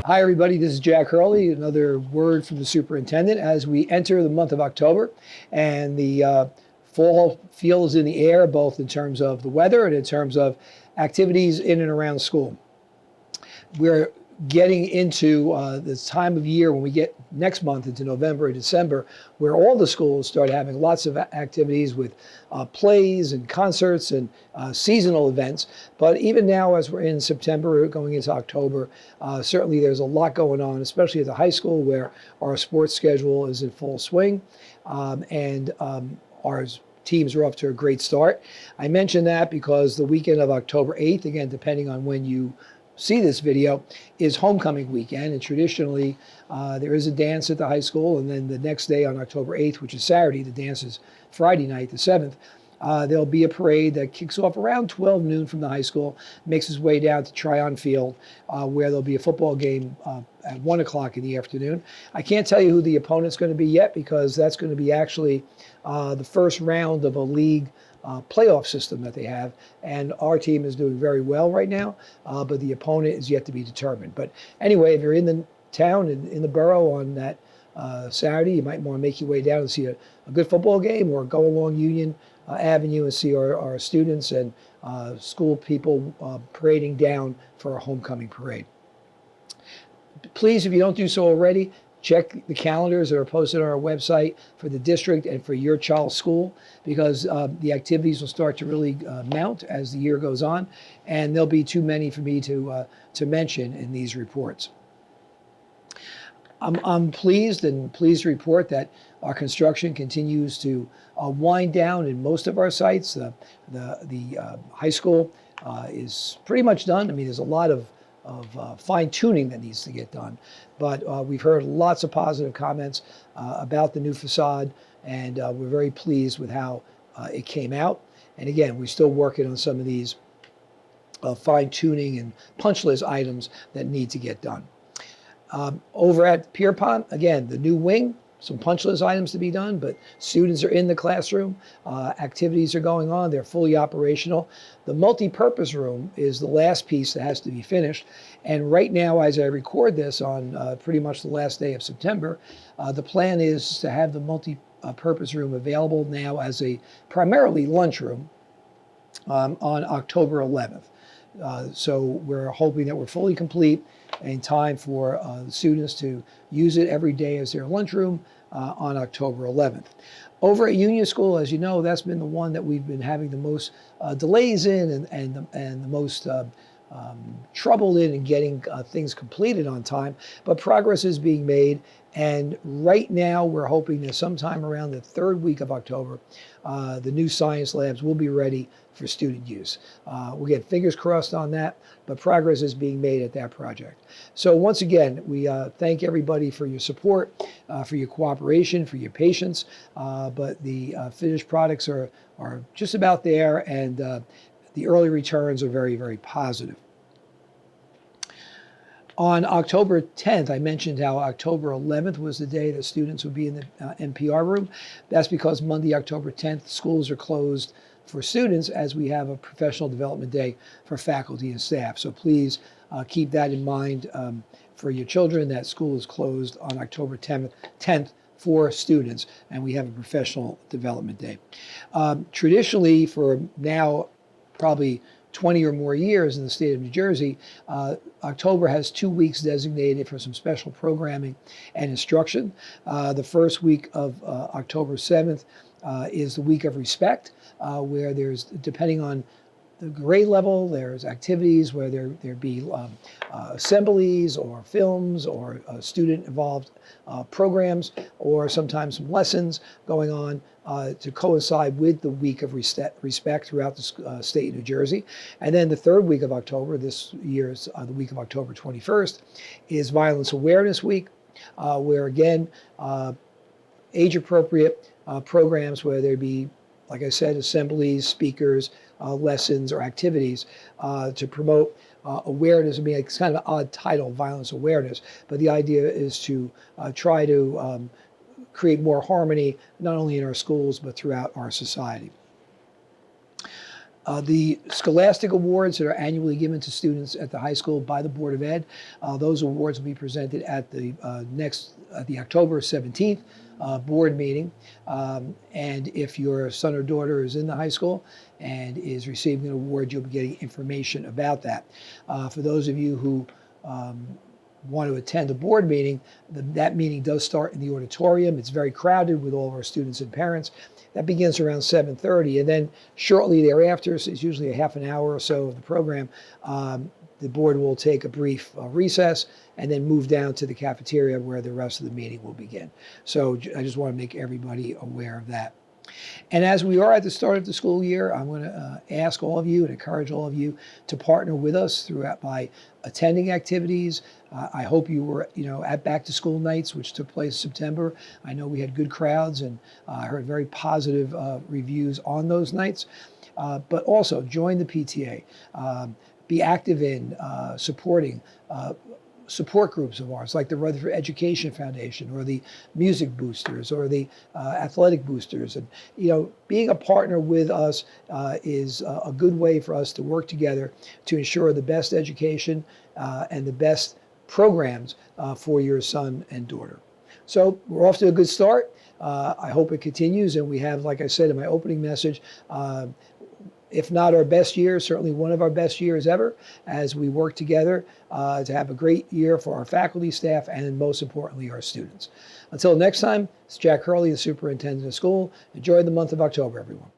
Hi, everybody. This is Jack Hurley. Another word from the superintendent as we enter the month of October, and the fall feels in the air, both in terms of the weather and in terms of activities in and around school. We're getting into this time of year when we get next month into November and December, where all the schools start having lots of activities with plays and concerts and seasonal events. But even now, as we're in September, going into October, certainly there's a lot going on, especially at the high school where our sports schedule is in full swing, and our teams are off to a great start. I mention that because the weekend of October 8th, again, depending on when you see this video, is homecoming weekend, and traditionally there is a dance at the high school, and then the next day on October 8th, which is Saturday, the dance is Friday night, the 7th. There'll be a parade that kicks off around 12 noon from the high school, makes its way down to Tryon Field, where there'll be a football game at 1 o'clock in the afternoon. I can't tell you who the opponent's going to be yet, because that's going to be actually the first round of a league playoff system that they have, and our team is doing very well right now, but the opponent is yet to be determined. But anyway, if you're in the town and in the borough on that Saturday, you might want to make your way down and see a good football game, or go along Union Avenue and see our students and school people parading down for our homecoming parade. Please, if you don't do so already, check the calendars that are posted on our website for the district and for your child's school, because the activities will start to really mount as the year goes on, and there'll be too many for me to mention in these reports. I'm pleased to report that our construction continues to wind down in most of our sites. The high school is pretty much done. I mean, there's a lot of fine-tuning that needs to get done. But we've heard lots of positive comments about the new facade, and we're very pleased with how it came out. And again, we're still working on some of these fine-tuning and punch list items that need to get done. Over at Pierpont, again, the new wing, some punch list items to be done, but students are in the classroom, activities are going on, they're fully operational. The multi-purpose room is the last piece that has to be finished, and right now, as I record this on pretty much the last day of September, the plan is to have the multi-purpose room available now as a primarily lunchroom on October 11th. So we're hoping that we're fully complete in time for the students to use it every day as their lunchroom on October 11th. Over at Union School, as you know, that's been the one that we've been having the most delays in and the most trouble in getting things completed on time, but progress is being made. And right now, we're hoping that sometime around the third week of October, the new science labs will be ready for student use. We'll get fingers crossed on that, but progress is being made at that project. So once again, we thank everybody for your support, for your cooperation, for your patience, but the finished products are just about there, and the early returns are very, very positive. On October 10th, I mentioned how October 11th was the day that students would be in the NPR room. That's because Monday, October 10th, schools are closed for students, as we have a professional development day for faculty and staff. So please keep that in mind for your children, that school is closed on October 10th for students, and we have a professional development day. Traditionally, for now probably 20 or more years in the state of New Jersey, October has 2 weeks designated for some special programming and instruction. The first week of October 7th is the week of respect, where there's, depending on the grade level, there's activities where there'd be assemblies or films or student-involved programs, or sometimes some lessons going on to coincide with the week of respect throughout the state of New Jersey. And then the third week of October, this year's the week of October 21st, is Violence Awareness Week, where again, age-appropriate programs where there'd be, like I said, assemblies, speakers, lessons, or activities to promote awareness. I mean, it's kind of an odd title, violence awareness, but the idea is to try to create more harmony, not only in our schools, but throughout our society. The scholastic awards that are annually given to students at the high school by the Board of Ed, those awards will be presented at the the October 17th board meeting. And if your son or daughter is in the high school and is receiving an award, you'll be getting information about that. For those of you who want to attend a board meeting, that meeting does start in the auditorium. It's very crowded with all of our students and parents. That begins around 7:30, and then shortly thereafter, so it's usually a half an hour or so of the program, the board will take a brief recess and then move down to the cafeteria where the rest of the meeting will begin. So I just want to make everybody aware of that. And as we are at the start of the school year, I'm going to ask all of you and encourage all of you to partner with us throughout by attending activities. I hope you were, at back to school nights, which took place in September. I know we had good crowds, and I heard very positive reviews on those nights. But also join the PTA. Be active in supporting support groups of ours, like the Rutherford Education Foundation or the Music Boosters or the Athletic Boosters. And, being a partner with us is a good way for us to work together to ensure the best education and the best programs for your son and daughter. So we're off to a good start. I hope it continues. And we have, like I said in my opening message, if not our best year, certainly one of our best years ever, as we work together to have a great year for our faculty, staff, and most importantly, our students. Until next time, it's Jack Hurley, the Superintendent of School. Enjoy the month of October, everyone.